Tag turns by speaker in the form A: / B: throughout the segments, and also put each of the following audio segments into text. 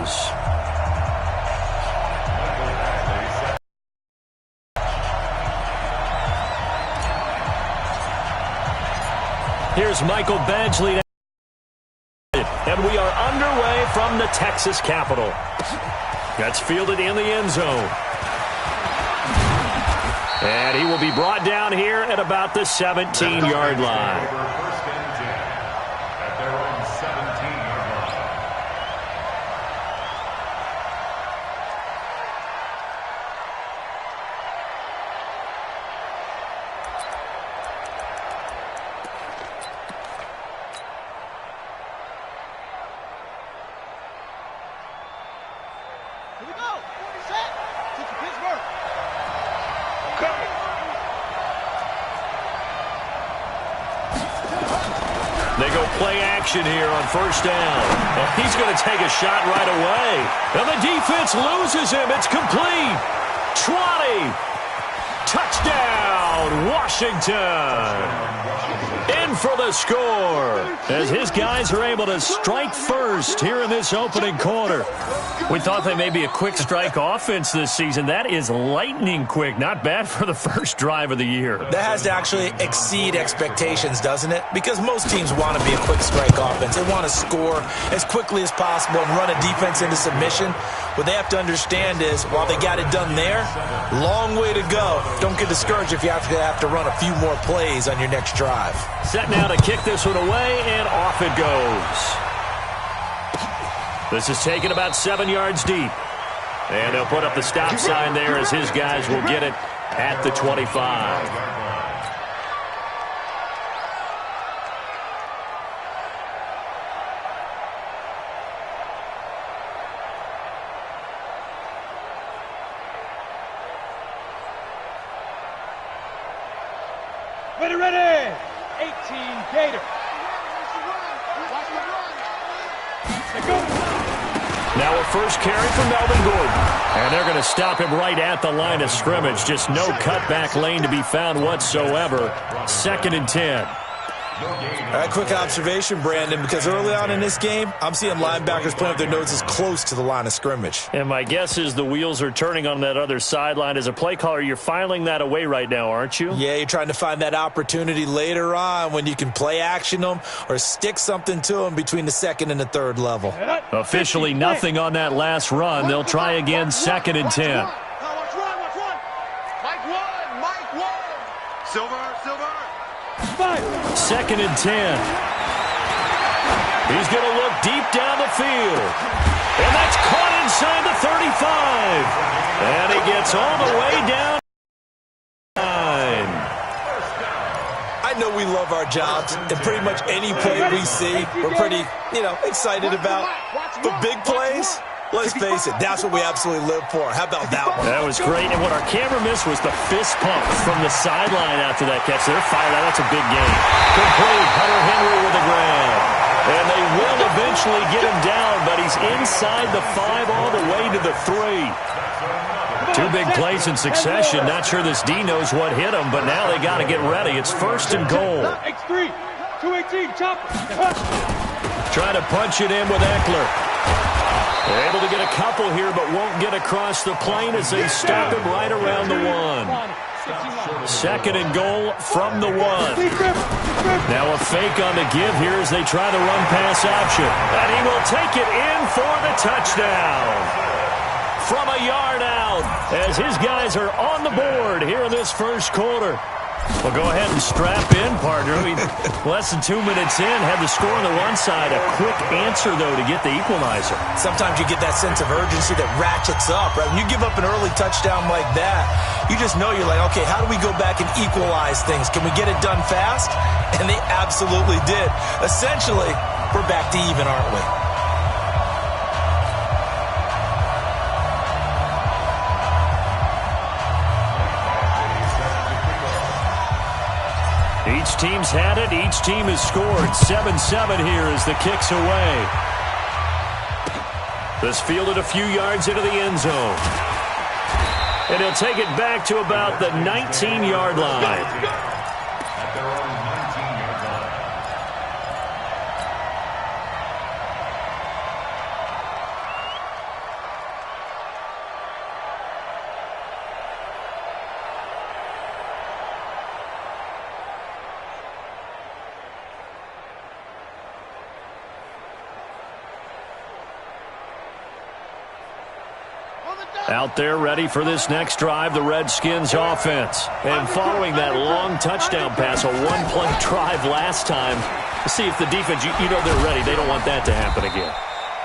A: goes. Here's Michael Badgley. And we are underway from the Texas Capitol. That's fielded in the end zone. And he will be brought down here at about the 17-yard line. They go play action here on first down. And he's going to take a shot right away. And the defense loses him. It's complete. 20. Touchdown, Washington. In for the score as his guys are able to strike first here in this opening quarter. We thought they may be a quick strike offense this season. That is lightning quick. Not bad for the first drive of the year.
B: That has to actually exceed expectations, doesn't it? Because most teams want to be a quick strike offense. They want to score as quickly as possible and run a defense into submission. What they have to understand is, while they got it done there, long way to go. Don't get discouraged if you have to run a few more plays on your next drive.
A: Set now to kick this one away, and off it goes. This is taken about 7 yards deep. And they'll put up the stop sign there as his guys will get it at the 25.
C: Ready! 18 Gator.
A: Now a first carry for Melvin Gordon. And they're going to stop him right at the line of scrimmage. Just no cutback lane to be found whatsoever. 2nd and 10.
B: All right, quick observation, Brandon, because early on in this game, I'm seeing linebackers playing with their noses close to the line of scrimmage.
A: And my guess is the wheels are turning on that other sideline. As a play caller, you're filing that away right now, aren't you?
B: Yeah, you're trying to find that opportunity later on when you can play action them or stick something to them between the 2nd and the 3rd level.
A: Officially nothing on that last run. They'll try again, 2nd and 10.
C: Mike 1. Silver.
A: 2nd and 10. He's going to look deep down the field. And that's caught inside the 35. And he gets all the way down.
B: I know we love our jobs, and pretty much any play we see, we're pretty, excited about. But big plays, let's face it, that's what we absolutely live for. How about that one?
A: That was great. And what our camera missed was the fist pump from the sideline after that catch. They're fired out. That's a big game. Complete. Hunter Henry with the grab. And they will eventually get him down, but he's inside the 5 all the way to the 3. 2 big plays in succession. Not sure this D knows what hit him, but now they got to get ready. It's 1st and goal.
C: X3, 218, chopper.
A: Trying to punch it in with Eckler. They're able to get a couple here, but won't get across the plane as they stop him right around the 1. 2nd and goal from the 1. Now a fake on the give here as they try the run-pass option. And he will take it in for the touchdown. From a yard out as his guys are on the board here in this first quarter. Well, go ahead and strap in, partner. Less than 2 minutes in, had the score on the one side. A quick answer, though, to get the equalizer.
B: Sometimes you get that sense of urgency that ratchets up, right? When you give up an early touchdown like that, you just know you're like, okay, how do we go back and equalize things? Can we get it done fast? And they absolutely did. Essentially, we're back to even, aren't we?
A: Each team's had it. Each team has scored. 7-7 here as the kick's away. This fielded a few yards into the end zone. And he'll take it back to about the 19-yard line. Out there ready for this next drive, the Redskins offense. And following that long touchdown pass, a one-play drive last time, see if the defense, you know they're ready. They don't want that to happen again.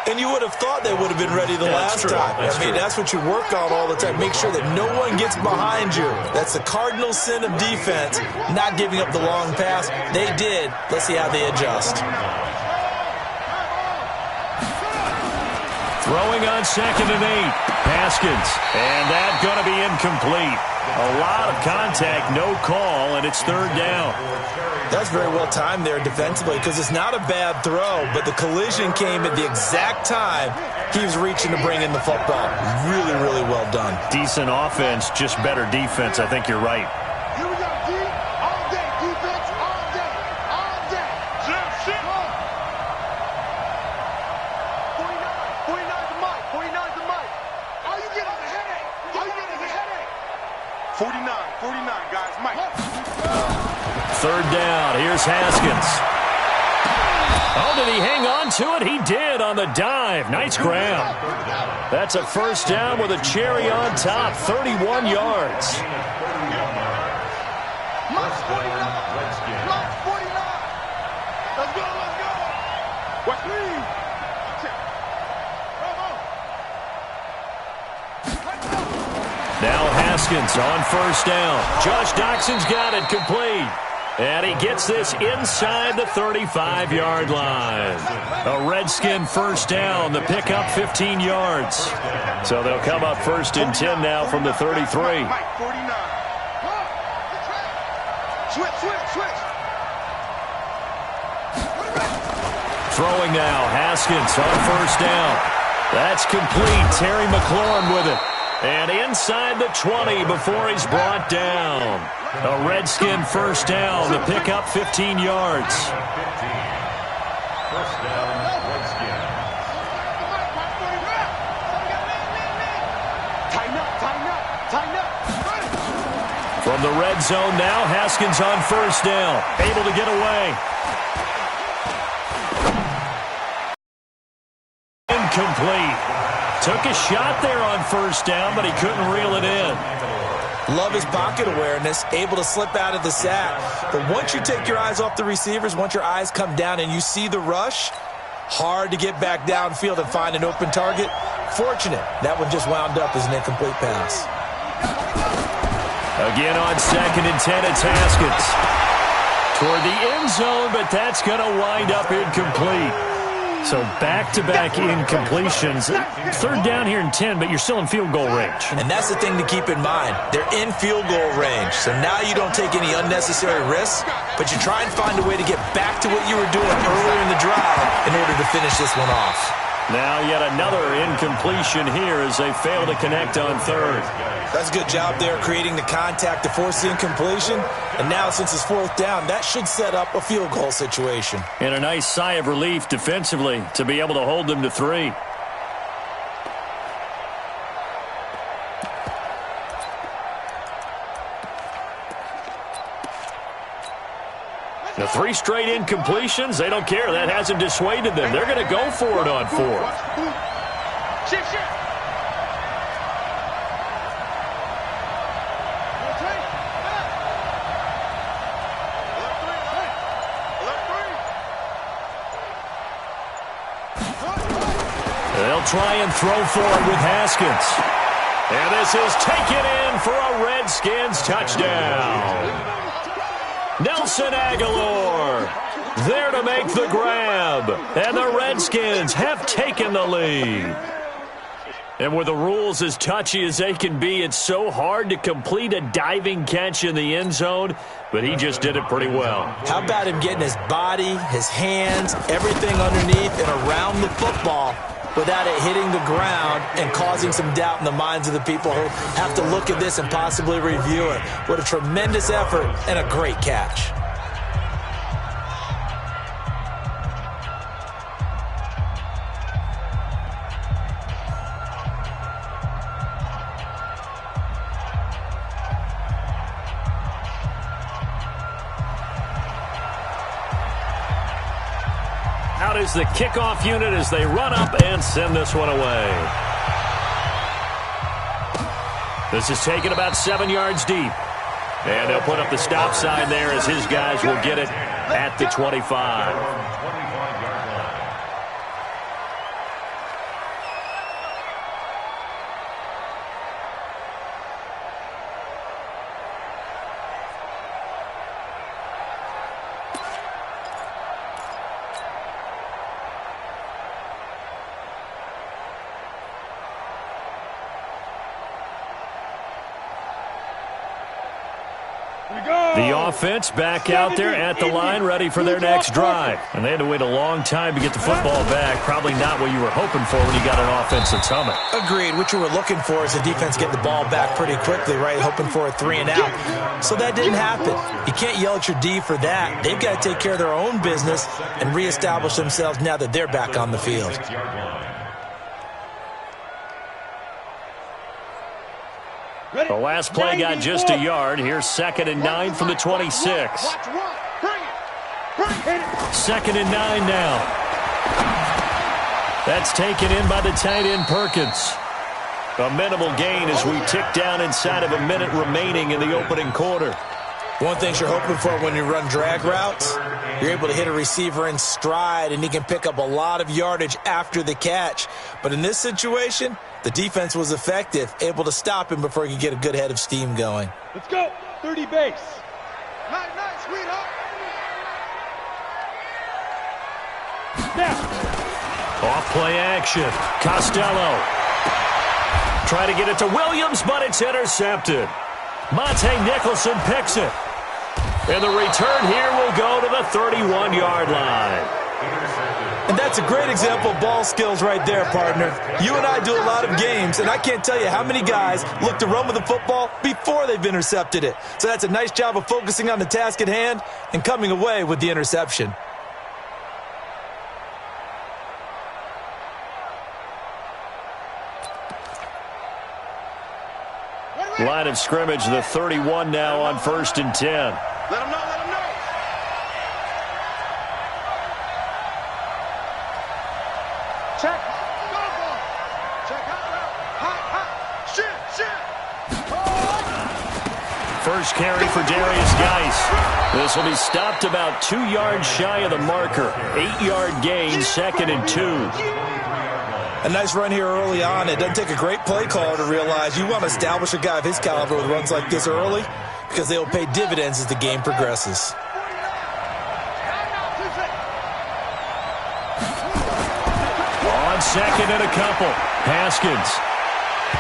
B: And you would have thought they would have been ready the last time. That's what you work on all the time. Make sure that no one gets behind you. That's the cardinal sin of defense, not giving up the long pass. They did. Let's see how they adjust.
A: Throwing on 2nd and 8. Haskins. And that's going to be incomplete. A lot of contact, no call, and it's 3rd down.
B: That's very well timed there defensively because it's not a bad throw, but the collision came at the exact time he was reaching to bring in the football. Really, really well done.
A: Decent offense, just better defense. I think you're right.
C: Here we go, D. All day, defense, all day, all day. Shit. 49 to Mike, 49 to Mike. All you get is a headache. All you get is a headache. 49, guys, Mike.
A: 3rd down. Here's Haskins. Oh, did he hang on to it? He did on the dive. Nice grab. That's a 1st down with a cherry on top. 31 yards.
C: Mike 49. Mike 49. Let's go. West Lee.
A: Now Haskins on 1st down. Josh Doxson's got it complete. And he gets this inside the 35-yard line. A Redskin 1st down. The pickup 15 yards. So they'll come up 1st and 10 now from the 33.
C: Switch.
A: Throwing now. Haskins on 1st down. That's complete. Terry McLaurin with it. And inside the 20 before he's brought down. A Redskin 1st down. The pickup 15 yards.
C: 1st down, Redskin. Tighten up.
A: From the red zone now, Haskins on 1st down. Able to get away. Incomplete. Took a shot there on 1st down, but he couldn't reel it in.
B: Love his pocket awareness, able to slip out of the sack. But once you take your eyes off the receivers, once your eyes come down and you see the rush, hard to get back downfield and find an open target. Fortunate, that one just wound up as an incomplete pass.
A: Again on 2nd and 10, it's Haskins. Toward the end zone, but that's going to wind up incomplete. So back-to-back incompletions. 3rd down here and 10, but you're still in field goal range.
B: And that's the thing to keep in mind. They're in field goal range. So now you don't take any unnecessary risks, but you try and find a way to get back to what you were doing earlier in the drive in order to finish this one off.
A: Now yet another incompletion here as they fail to connect on 3rd.
B: That's a good job there creating the contact to force the incompletion. And now since it's 4th down, that should set up a field goal situation.
A: And a nice sigh of relief defensively to be able to hold them to 3. The 3 straight incompletions, they don't care. That hasn't dissuaded them. They're going to go for it on 4th. They'll try and throw for it with Haskins. And this is taken in for a Redskins touchdown. Nelson Aguilar there to make the grab. And the Redskins have taken the lead. And with the rules as touchy as they can be, it's so hard to complete a diving catch in the end zone, but he just did it pretty well.
B: How about him getting his body, his hands, everything underneath and around the football without it hitting the ground and causing some doubt in the minds of the people who have to look at this and possibly review it. What a tremendous effort and a great catch.
A: Out is the kickoff unit as they run up and send this one away. This is taken about 7 yards deep. And they'll put up the stop sign there as his guys will get it at the 25. The offense back out there at the line, ready for their next drive. And they had to wait a long time to get the football back. Probably not what you were hoping for when you got an offense that's humming.
B: Agreed. What you were looking for is the defense get the ball back pretty quickly, right? Hoping for a 3 and out. So that didn't happen. You can't yell at your D for that. They've got to take care of their own business and reestablish themselves now that they're back on the field.
A: The last play got just a yard. Here's 2nd and 9 from the 26. 2nd and 9 now. That's taken in by the tight end Perkins. A minimal gain as we tick down inside of a minute remaining in the opening quarter.
B: One thing you're hoping for when you run drag routes, you're able to hit a receiver in stride and he can pick up a lot of yardage after the catch. But in this situation, the defense was effective, able to stop him before he could get a good head of steam going.
D: Let's go. 30 base.
C: Nice, sweetheart.
D: Snap.
A: Off play action. Costello. Try to get it to Williams, but it's intercepted. Monte Nicholson picks it. And the return here will go to the 31-yard line.
B: And that's a great example of ball skills right there, partner. You and I do a lot of games, and I can't tell you how many guys look to run with the football before they've intercepted it. So that's a nice job of focusing on the task at hand and coming away with the interception.
A: Line of scrimmage, the 31 now on 1st and 10.
C: Let him know, let him know. Check. Go ball. Check hot. Shit.
A: First carry for Darius Geis. This will be stopped about 2 yards shy of the marker. 8-yard gain, 2nd and 2.
B: A nice run here early on. It doesn't take a great play caller to realize you want to establish a guy of his caliber with runs like this early because they will pay dividends as the game progresses.
A: On 2nd and a couple. Haskins.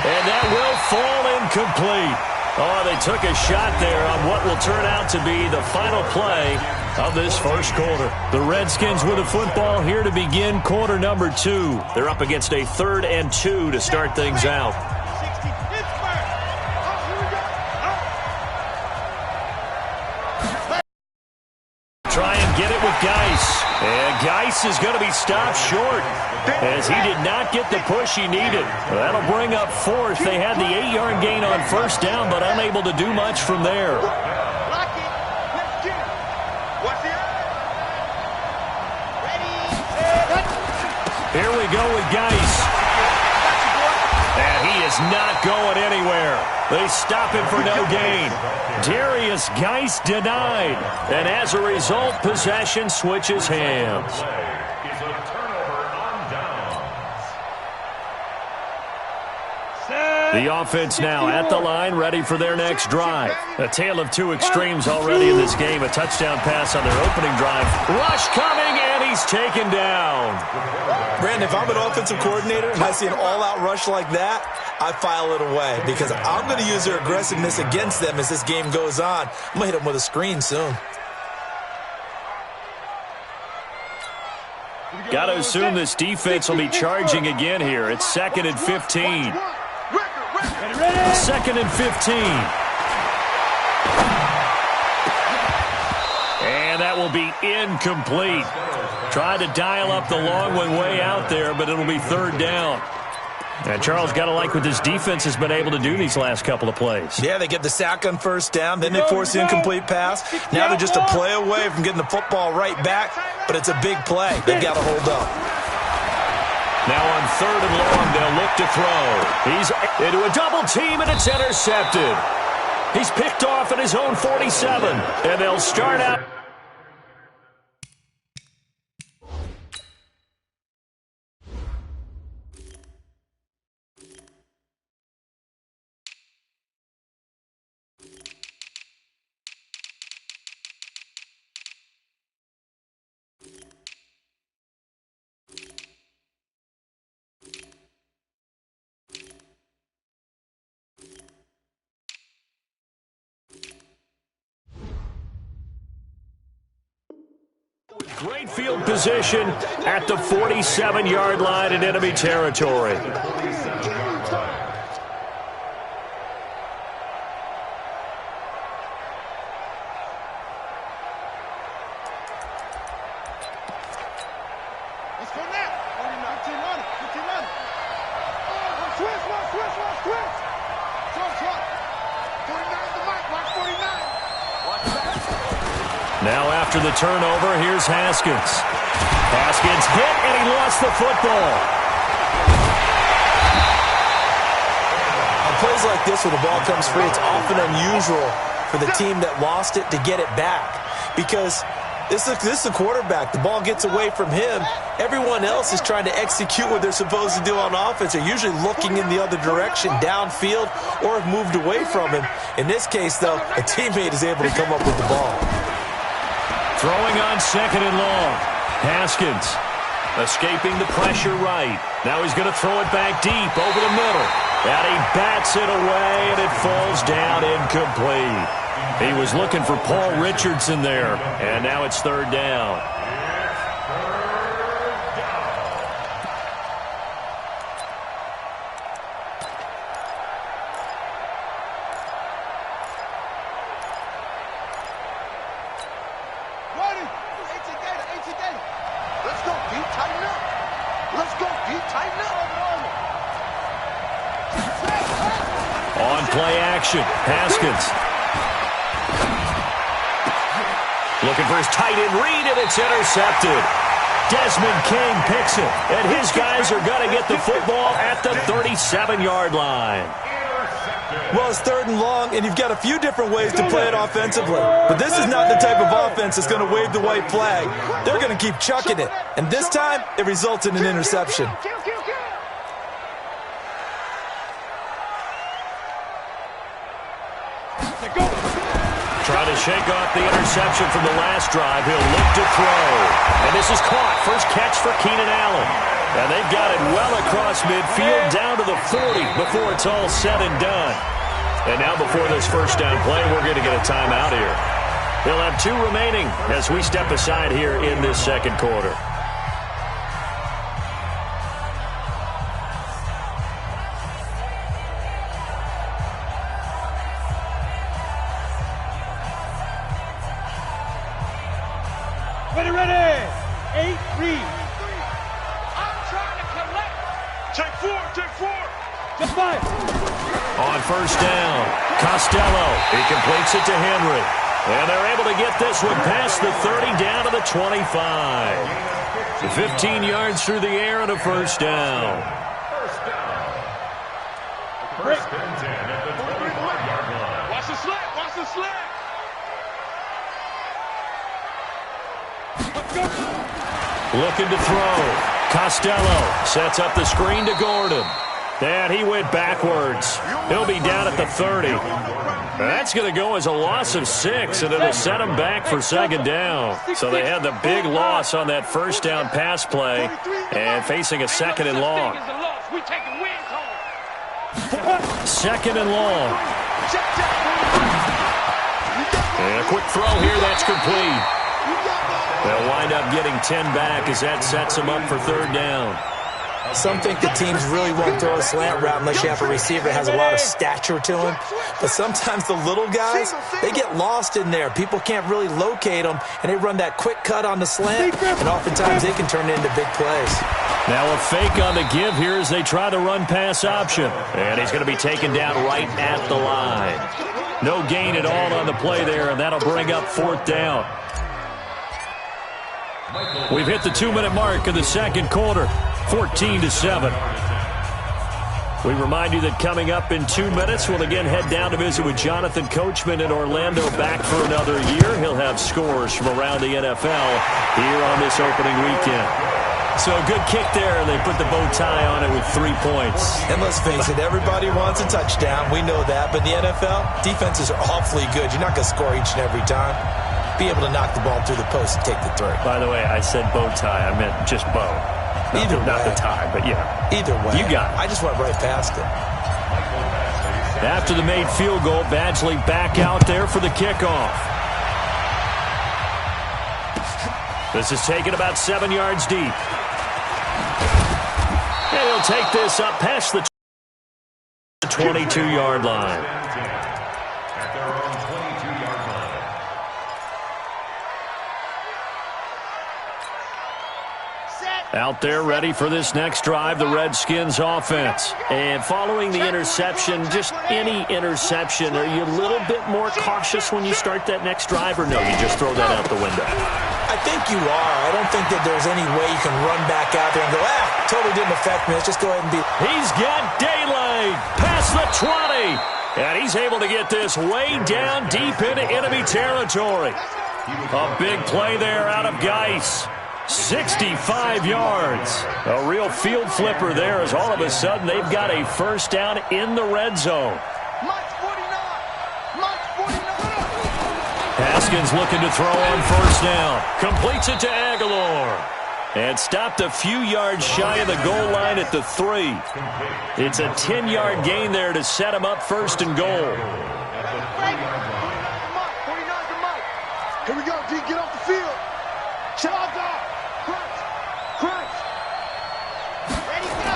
A: And that will fall incomplete. Oh, they took a shot there on what will turn out to be the final play of this first quarter. The Redskins with the football here to begin quarter number 2. They're up against a 3rd and 2 to start things out. Try and get it with Geis. And Geis is going to be stopped short as he did not get the push he needed. That'll bring up 4th. They had the 8-yard gain on 1st down, but unable to do much from there. Here we go with Geis. And he is not going anywhere. They stop him for no gain. Darius Geis denied. And as a result, possession switches hands. The offense now at the line, ready for their next drive. A tale of 2 extremes already in this game. A touchdown pass on their opening drive. Rush coming, and he's taken down.
B: Brandon, if I'm an offensive coordinator and I see an all-out rush like that, I file it away because I'm going to use their aggressiveness against them as this game goes on. I'm going to hit them with a screen soon.
A: Got to assume this defense will be charging again here. It's 2nd and 15. 2nd and 15. And that will be incomplete. Tried to dial up the long one way out there, but it'll be 3rd down. And Charles, got to like what this defense has been able to do these last couple of plays.
B: Yeah, they get the sack on 1st down, then they force the incomplete pass. Now they're just a play away from getting the football right back, but it's a big play. They've got to hold up.
A: Now on 3rd and long, they'll look to throw. He's into a double team, and it's intercepted. He's picked off at his own 47, and they'll start out. Great field position at the 47-yard line in enemy territory.
C: Let's go now. 15 on it. 15 on it. Switch. 49 the mic. Watch 49. Watch that.
A: Now after the turnover, here's Haskins. Haskins hit, and he lost the football.
B: On plays like this, when the ball comes free, it's often unusual for the team that lost it to get it back. Because this is the quarterback. The ball gets away from him. Everyone else is trying to execute what they're supposed to do on offense. They're usually looking in the other direction, downfield, or have moved away from him. In this case, though, a teammate is able to come up with the ball.
A: Throwing on 2nd and long. Haskins escaping the pressure right. Now he's going to throw it back deep over the middle. And he bats it away, and it falls down incomplete. He was looking for Paul Richardson there, and now it's 3rd down. On play action, Haskins. Looking for his tight end read, and it's intercepted. Desmond King picks it, and his guys are going to get the football at the 37-yard line.
B: Well, it's 3rd and long, and you've got a few different ways to play it offensively. But this is not the type of offense that's going to wave the white flag. They're going to keep chucking it. And this time, it results in an interception.
A: Trying to shake off the interception from the last drive. He'll look to throw. And this is caught. First catch for Keenan Allen. And they've got it well across midfield down to the 40 before it's all said and done. And now before this first down play, we're going to get a timeout here. They'll have 2 remaining as we step aside here in this second quarter.
D: Ready. 8 read.
C: I'm trying to collect. Take 4.
D: Just 5.
A: On first down, Costello. He completes it to Henry. And they're able to get this one past the 30 down to the 25. 15 yards through the air and a first down.
C: Watch the slant. Watch the slant.
A: Looking to throw. Costello sets up the screen to Gordon. And he went backwards. He'll be down at the 30. That's going to go as a loss of 6, and it'll set them back for second down. So they had the big loss on that first down pass play and facing a 2nd and long. 2nd and long. And a quick throw here, that's complete. They'll wind up getting 10 back as that sets them up for 3rd down.
B: Some think the teams really won't throw a slant route unless you have a receiver that has a lot of stature to him. But sometimes the little guys, they get lost in there. People can't really locate them, and they run that quick cut on the slant, and oftentimes they can turn it into big plays.
A: Now a fake on the give here as they try the run-pass option. And he's going to be taken down right at the line. No gain at all on the play there, and that'll bring up 4th down. We've hit the 2-minute mark of the second quarter. 14-7. We remind you that coming up in 2 minutes, we'll again head down to visit with Jonathan Coachman in Orlando, back for another year. He'll have scores from around the NFL here on this opening weekend. So good kick there. They put the bow tie on it with 3 points.
B: And let's face it, everybody wants a touchdown. We know that. But in the NFL, defenses are awfully good. You're not going to score each and every time. Be able to knock the ball through the post and take the three.
A: By the way, I said bow tie. I meant just bow. Not the tie, but yeah.
B: Either way.
A: You got it.
B: I just went right past it.
A: After the made field goal, Badgley back out there for the kickoff. This is taken about 7 yards deep. And he'll take this up past the 22-yard line. Out there ready for this next drive, the Redskins offense. And following the interception, just any interception, are you a little bit more cautious when you start that next drive, or no, you just throw that out the window?
B: I think you are. I don't think that there's any way you can run back out there and go, totally didn't affect me. Let's just go ahead and be.
A: He's got daylight past the 20. And he's able to get this way down deep into enemy territory. A big play there out of Geis. 65 yards. A real field flipper there, as all of a sudden they've got a first down in the red zone. Haskins looking to throw on first down. Completes it to Aguilar. And stopped a few yards shy of the goal line at the 3. It's a 10-yard gain there to set him up first and goal.
C: Here we go, D. Get off the field. Charge off. Crunch. Ready, go.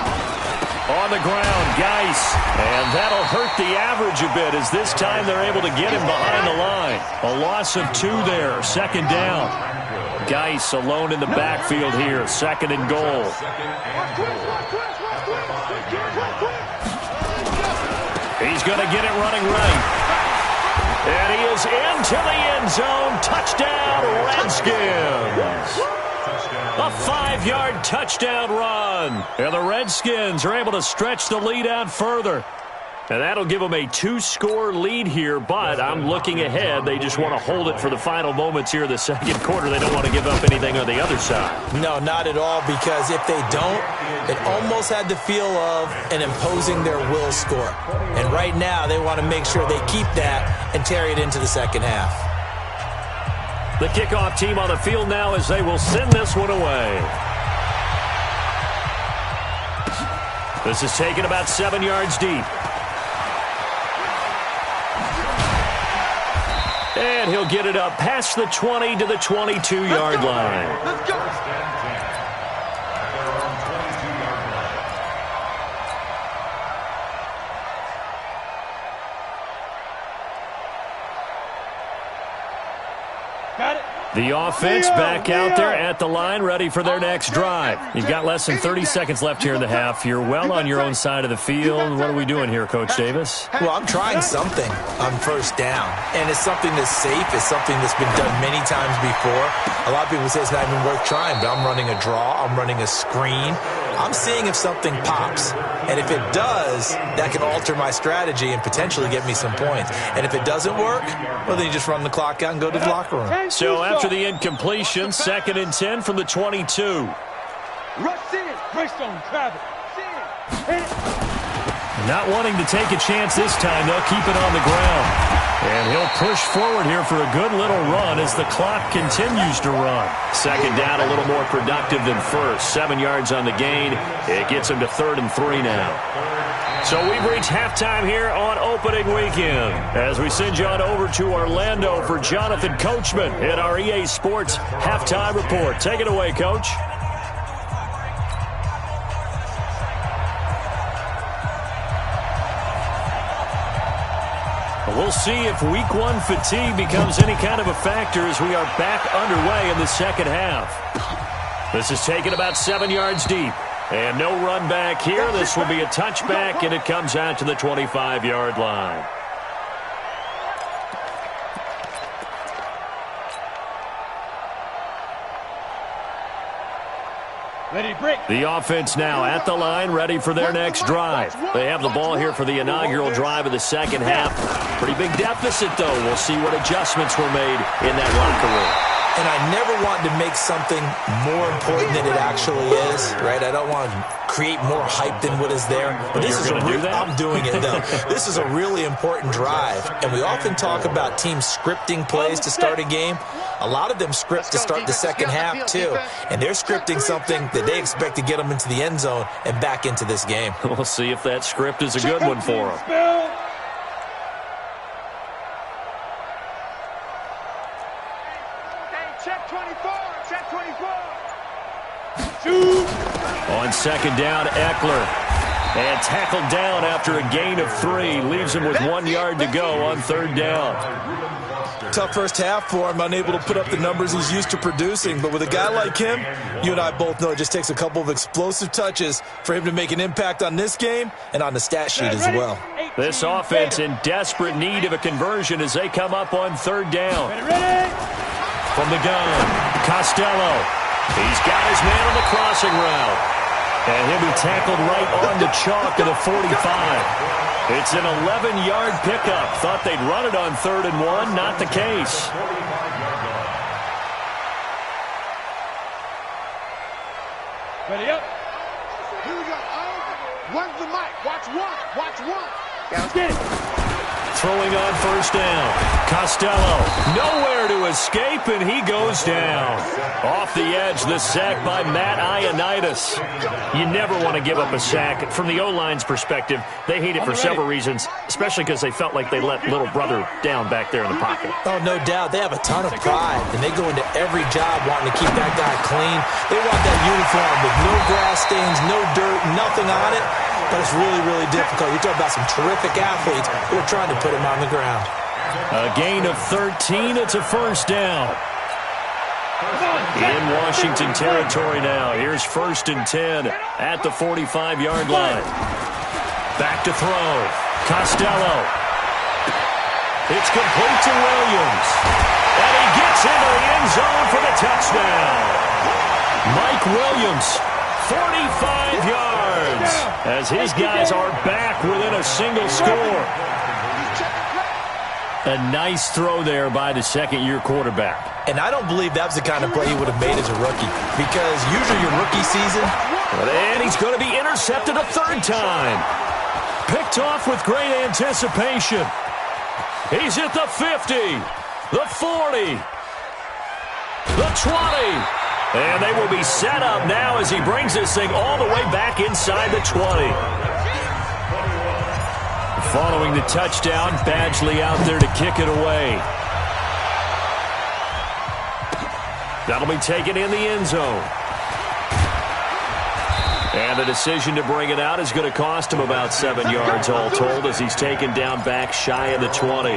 A: On the ground, Geis. And that'll hurt the average a bit, as this time they're able to get him behind the line. A loss of 2 there, second down. Geis alone in the backfield here, second and goal. He's going to get it running right. And he is into the end zone. Touchdown, Redskins. A 5-yard touchdown run. And the Redskins are able to stretch the lead out further. And that'll give them a 2-score lead here, but I'm looking ahead. They just want to hold it for the final moments here of the second quarter. They don't want to give up anything on the other side.
B: No, not at all, because if they don't, it almost had the feel of an imposing their will score. And right now, they want to make sure they keep that and carry it into the second half.
A: The kickoff team on the field now as they will send this one away. This is taken about 7 yards deep. And he'll get it up past the 20 to the 22-yard line.
C: Let's go.
D: Got it.
A: The offense back out there at the line, ready for their next drive. You've got less than 30 seconds left here in the half. You're well on your own side of the field. What are we doing here, Coach Davis?
B: Well, I'm trying something on first down, and it's something that's safe. It's something that's been done many times before. A lot of people say it's not even worth trying, but I'm running a draw. I'm running a screen. I'm seeing if something pops. And if it does, that can alter my strategy and potentially get me some points. And if it doesn't work, well, then you just run the clock out and go to the locker room.
A: So after the incompletion, 2nd and 10 from the 22.
D: Rush in. Greystone, Travis. Hit it.
A: Not wanting to take a chance this time, they'll keep it on the ground. And he'll push forward here for a good little run as the clock continues to run. Second down, a little more productive than first. 7 yards on the gain. It gets him to 3rd and 3 now. So we've reached halftime here on opening weekend as we send you on over to Orlando for Jonathan Coachman in our EA Sports Halftime Report. Take it away, Coach. We'll see if week 1 fatigue becomes any kind of a factor as we are back underway in the second half. This is taken about 7 yards deep. And no run back here. This will be a touchback, and it comes out to the 25-yard line. The offense now at the line, ready for their next drive. They have the ball here for the inaugural drive of the second half. Pretty big deficit, though. We'll see what adjustments were made in that locker room.
B: And I never want to make something more important than it actually is, right? I don't want to create more hype than what is there. But this is I'm doing it, though. This is a really important drive. And we often talk about teams scripting plays to start a game. A lot of them script to start the second half, too. And they're scripting something that they expect to get them into the end zone and back into this game.
A: We'll see if that script is a good one for them. On second down, Eckler. And tackled down after a gain of 3. Leaves him with 1 yard to go on third down.
B: Tough first half for him, unable to put up the numbers he's used to producing. But with a guy like him, you and I both know it just takes a couple of explosive touches for him to make an impact on this game and on the stat sheet as well.
A: This offense in desperate need of a conversion as they come up on third down. From the gun, Costello. He's got his man on the crossing route. And he'll be tackled right on the chalk of the 45. It's an 11-yard pickup. Thought they'd run it on 3rd and 1. Not the case.
D: Ready up.
C: Here we go. One's the mic. Watch one. Watch one.
D: Let's get it.
A: Throwing on first down. Costello, nowhere to escape, and he goes down. Off the edge, the sack by Matt Ioannidis. You never want to give up a sack. From the O-line's perspective, they hate it for several reasons, especially because they felt like they let little brother down back there in the pocket.
B: Oh, no doubt. They have a ton of pride, and they go into every job wanting to keep that guy clean. They want that uniform with no grass stains, no dirt, nothing on it. But it's really, really difficult. You're talking about some terrific athletes who are trying to put him on the ground.
A: A gain of 13. It's a first down. In Washington territory now. Here's 1st and 10 at the 45-yard line. Back to throw. Costello. It's complete to Williams. And he gets into the end zone for the touchdown. Mike Williams, 45 yards, as his guys are back within a single score. A nice throw there by the second-year quarterback.
B: And I don't believe that was the kind of play he would have made as a rookie, because usually your rookie season...
A: And he's going to be intercepted a 3rd time. Picked off with great anticipation. He's at the 50, the 40, the 20. And they will be set up now as he brings this thing all the way back inside the 20. Following the touchdown, Badgley out there to kick it away. That'll be taken in the end zone. And the decision to bring it out is going to cost him about 7 yards all told as he's taken down back shy of the 20.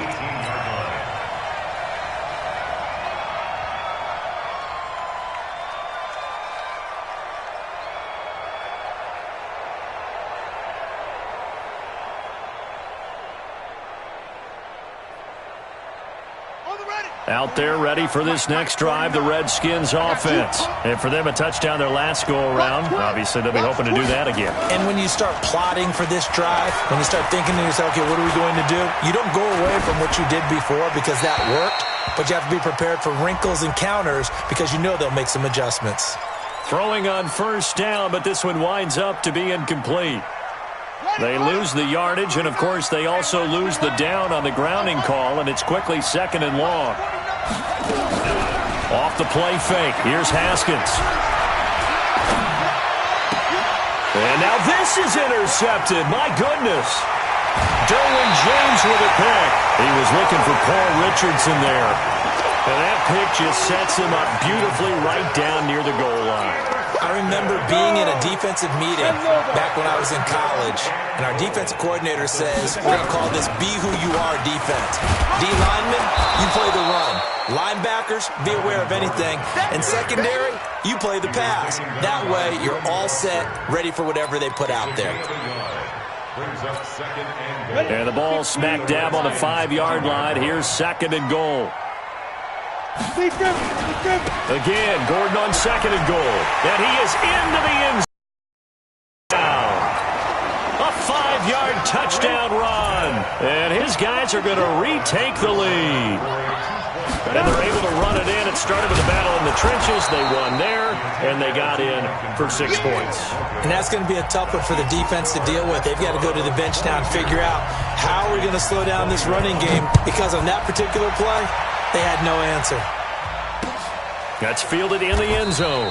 A: Out there ready for this next drive, the Redskins offense. And for them, a touchdown their last go-around. Obviously, they'll be hoping to do that again.
B: And when you start plotting for this drive, when you start thinking to yourself, okay, what are we going to do? You don't go away from what you did before because that worked, but you have to be prepared for wrinkles and counters because you know they'll make some adjustments.
A: Throwing on first down, but this one winds up to be incomplete. They lose the yardage, and, of course, they also lose the down on the grounding call, and it's quickly 2nd and long. Off the play fake. Here's Haskins. And now this is intercepted. My goodness. Derwin James with a pick. He was looking for Paul Richardson there. And that pick just sets him up beautifully right down near the goal line.
B: I remember being in a defensive meeting back when I was in college, and our defensive coordinator says, we're going to call this be who you are defense. D linemen, you play the run. Linebackers, be aware of anything. And secondary, you play the pass. That way, you're all set, ready for whatever they put out there.
A: And the ball smack dab on the 5-yard line. Here's 2nd and goal. Again, Gordon on 2nd and goal. And he is into the end zone. A 5-yard touchdown run. And his guys are going to retake the lead. And they're able to run it in. It started with a battle in the trenches. They won there, and they got in for 6 points.
B: And that's going to be a tough one for the defense to deal with. They've got to go to the bench now and figure out how we're going to slow down this running game, because on that particular play, they had no answer.
A: That's fielded in the end zone.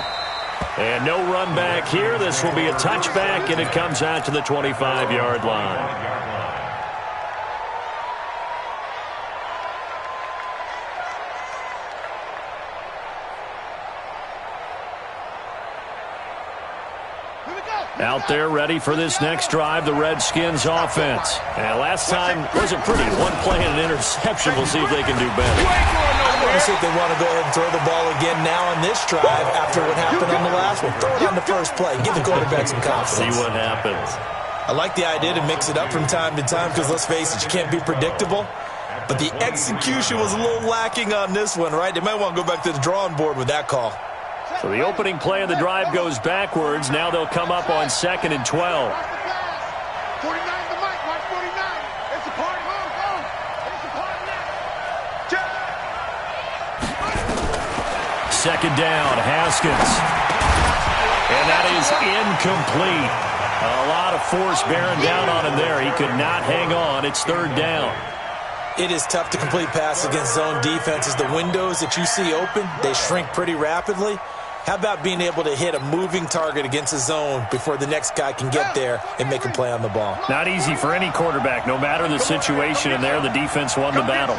A: And no run back here. This will be a touchback, and it comes out to the 25-yard line. Out there ready for this next drive, the Redskins offense. And last time wasn't pretty. One play and an interception. We'll see if they can do better.
B: I want to see if they want to go ahead and throw the ball again now on this drive after what happened on the last one. Throw it on the first play. Give the quarterback some confidence.
A: See what happens.
B: I like the idea to mix it up from time to time because, let's face it, you can't be predictable. But the execution was a little lacking on this one, right? They might want to go back to the drawing board with that call.
A: So the opening play of the drive goes backwards. Now they'll come up on 2nd and 12.
C: 49 to Mike, Mike 49. It's a party. Go. It's a party now.
A: Second down, Haskins. And that is incomplete. A lot of force bearing down on him there. He could not hang on. It's 3rd down.
B: It is tough to complete passes against zone defenses. The windows that you see open, they shrink pretty rapidly. How about being able to hit a moving target against a zone before the next guy can get there and make a play on the ball?
A: Not easy for any quarterback, no matter the situation, and there the defense won the battle.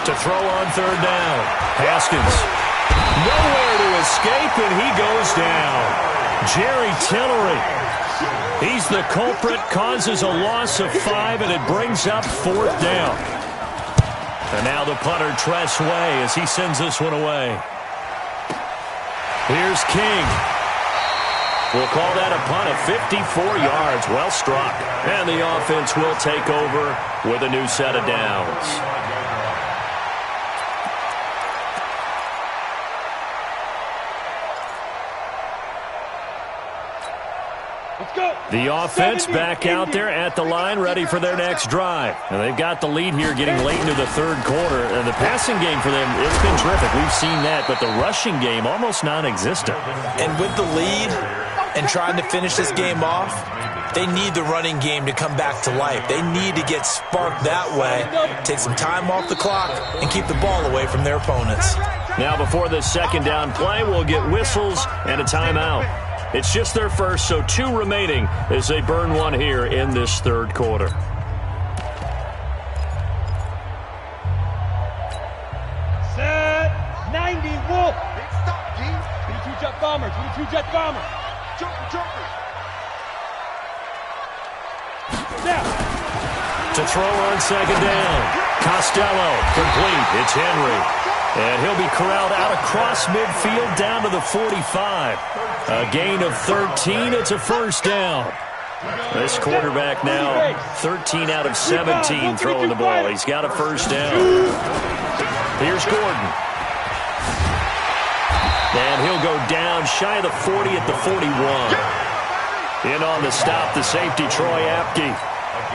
A: To throw on 3rd down, Haskins. Nowhere to escape, and he goes down. Jerry Tillery. He's the culprit, causes a loss of 5, and it brings up 4th down. And now the punter, Tress Way, as he sends this one away. Here's King. We'll call that a punt of 54 yards. Well struck. And the offense will take over with a new set of downs. The offense back out there at the line, ready for their next drive. And they've got the lead here getting late into the 3rd quarter. And the passing game for them, it's been terrific. We've seen that, but the rushing game almost non-existent.
B: And with the lead and trying to finish this game off, they need the running game to come back to life. They need to get sparked that way, take some time off the clock, and keep the ball away from their opponents.
A: Now before this 2nd down play, we'll get whistles and a timeout. It's just their first, so 2 remaining as they burn one here in this 3rd quarter.
D: Set 90 Wolf.
C: Big stop, G.
D: 22 jet bomber. 22 jet bomber.
C: Jumper.
D: Now.
A: To throw on 2nd down. Costello, complete. It's Henry. And he'll be corralled out across midfield down to the 45. A gain of 13. It's a 1st down. This quarterback now 13 out of 17 throwing the ball. He's got a 1st down. Here's Gordon. And he'll go down shy of the 40 at the 41. In on the stop, the safety, Troy Apke.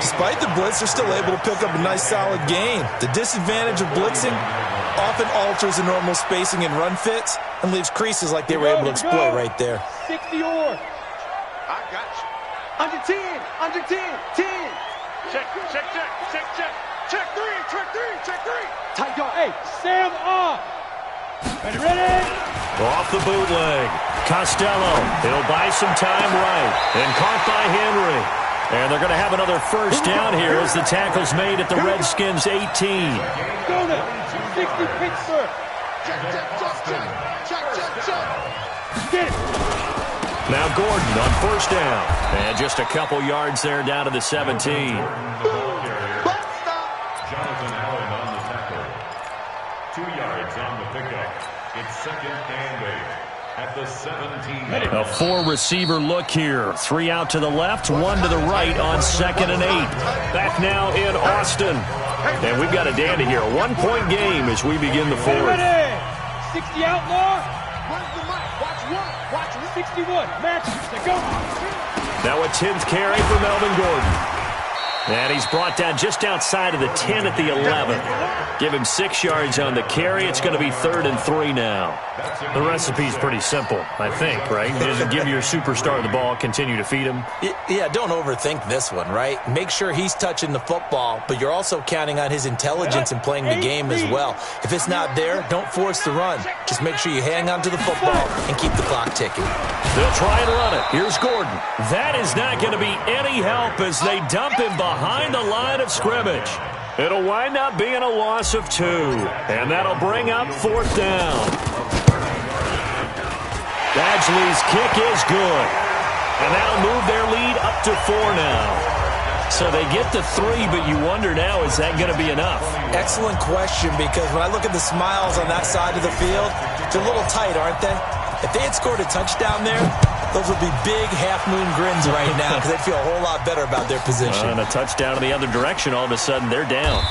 B: Despite the blitz, they're still able to pick up a nice solid gain. The disadvantage of blitzing often alters the normal spacing and run fits and leaves creases like they were able to exploit right there.
D: 60 or.
C: I got you. Under 10. 10. Check 3.
D: Tight dog. Hey, Sam off. Ready?
A: Off the bootleg. Costello. He'll buy some time right. And caught by Henry. And they're going to have another 1st down here as the tackle's made at the Redskins' 18.
D: Go now. 60 Pittsburgh.
C: Check.
D: Get it.
A: Now Gordon on 1st down. And just a couple yards there down to the 17.
E: Jonathan Allen on the tackle. 2 yards on the pickup. It's 2nd and 8 at the 17.
A: A four-receiver look here. 3 out to the left, 1 to the right on 2nd and 8. Back now in Austin. And we've got a dandy here. A 1-point game as we begin the fourth.
D: Ready. 60 outlaw.
C: Where's the mic? Watch one. Watch one.
D: 61. Match. Go.
A: Now a 10th carry for Melvin Gordon. And he's brought down just outside of the 10 at the 11. Give him 6 yards on the carry. It's going to be 3rd and 3 now. The recipe's pretty simple, I think, right? Just give your superstar the ball, continue to feed him.
B: Yeah, don't overthink this one, right? Make sure he's touching the football, but you're also counting on his intelligence in playing the game as well. If it's not there, don't force the run. Just make sure you hang on to the football and keep the clock ticking.
A: They'll try and run it. Here's Gordon. That is not going to be any help as they dump him behind the line of scrimmage. It'll wind up being a loss of 2, and that'll bring up 4th down. Badgley's kick is good, and that'll move their lead up to 4 now. So they get to 3, but you wonder now, is that going to be enough?
B: Excellent question, because when I look at the smiles on that side of the field, they're a little tight, aren't they? If they had scored a touchdown there, those would be big half-moon grins right now because they'd feel a whole lot better about their position.
A: And a touchdown in the other direction, all of a sudden they're down.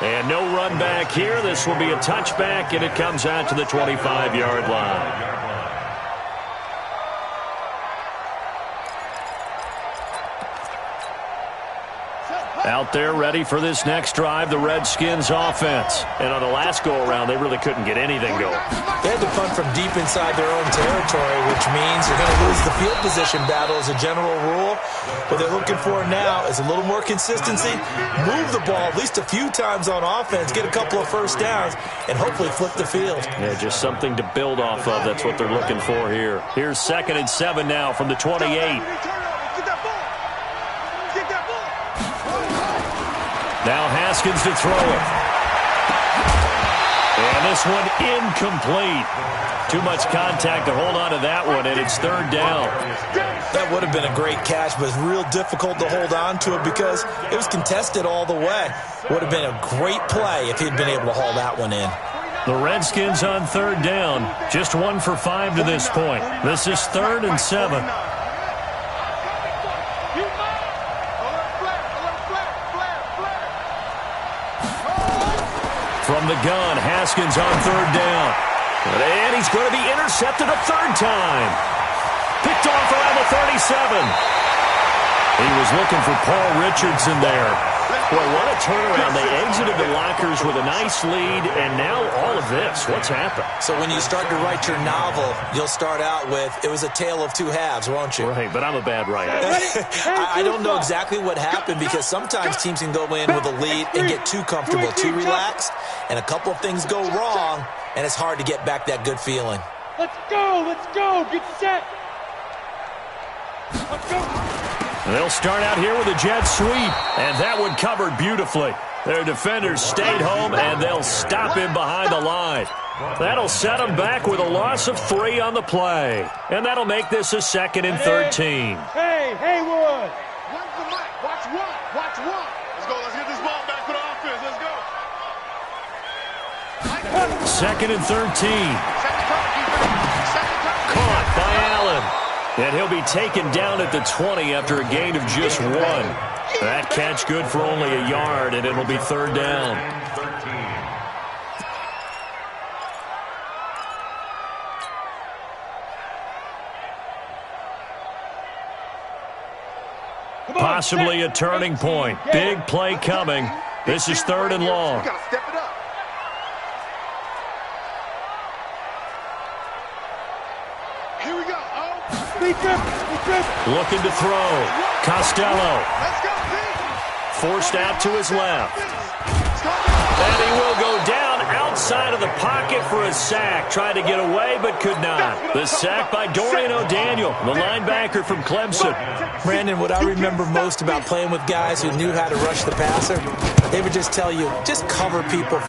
A: And no run back here. This will be a touchback, and it comes out to the 25-yard line. Out there ready for this next drive, the Redskins offense. And on the last go-around, they really couldn't get anything going.
B: They had to punt from deep inside their own territory, which means they're going to lose the field position battle as a general rule. What they're looking for now is a little more consistency, move the ball at least a few times on offense, get a couple of first downs, and hopefully flip the field.
A: Yeah, just something to build off of. That's what they're looking for here. Here's 2nd and 7 now from the 28. Now Haskins to throw it. And this one incomplete. Too much contact to hold on to that one, and it's 3rd down.
B: That would have been a great catch, but it's real difficult to hold on to it because it was contested all the way. Would have been a great play if he'd been able to haul that one in.
A: The Redskins on 3rd down. Just 1 for 5 to this point. This is 3rd and 7. From the gun, Haskins on 3rd down. And he's going to be intercepted a 3rd time. Picked off around the 37. He was looking for Paul Richardson there. Boy, what a turnaround. They exited the lockers with a nice lead, and now all of this. What's happened?
B: So when you start to write your novel, you'll start out with, it was a tale of 2 halves, won't you?
A: Right, but I'm a bad writer.
B: I don't know exactly what happened because sometimes teams can go in with a lead and get too comfortable, too relaxed, and a couple of things go wrong, and it's hard to get back that good feeling.
D: Let's go, get set. Let's go.
A: They'll start out here with a jet sweep, and that one covered beautifully. Their defenders stayed home, and they'll stop him behind the line. That'll set them back with a loss of 3 on the play, and that'll make this a 2nd and 13.
D: Hey, Haywood.
C: Where's the mic? Watch one. Watch one. Let's go. Let's get this ball back for the offense. Let's go.
A: 2nd and 13. Caught by Allen. And he'll be taken down at the 20 after a gain of just 1. That catch good for only a yard, and it'll be 3rd down. Possibly a turning point. Big play coming. This is 3rd and long.
C: You gotta step it up. Here we go.
A: Looking to throw. Costello.
C: Let's go, B.
A: Forced out to his left. And he will go down outside of the pocket for a sack. Tried to get away, but could not. The sack by Dorian O'Daniel, the linebacker from Clemson.
B: Brandon, what I remember most about playing with guys who knew how to rush the passer, they would just tell you, just cover people